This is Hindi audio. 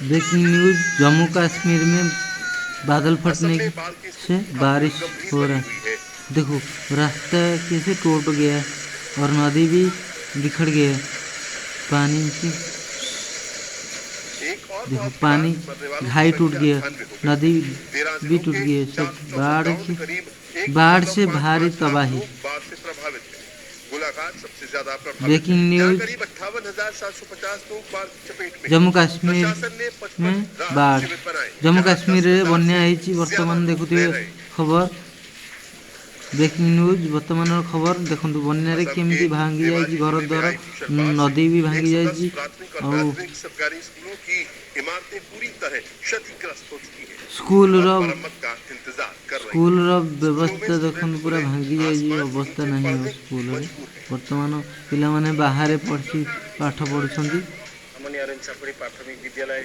ब्रेकिंग न्यूज, जम्मू कश्मीर में बादल फटने से बारिश हो रहा है। देखो रास्ता कैसे टूट गया और नदी भी बिखर गया पानी की। देखो पानी घाई टूट गया, नदी भी टूट गई, सब बाढ़ से भारी तबाही। ब्रेकिंग न्यूज, जम्मू कश्मीर में बाढ़, जम्मू कश्मीर बन्या बर्तमान देखुए खबर। ब्रेकिंग न्यूज वर्तमान खबर देखो बन्यारे केमती भांगी जाइए घर द्वार, नदी भी भांगी जाइए स्कूल व्यवस्था देखो पूरा भांगी जाइए, अवस्था नहीं है स्कूल वर्तमान पिला माने बाहर पढ़ी पाठ पढ़ुछंती। प्राथमिक विद्यालय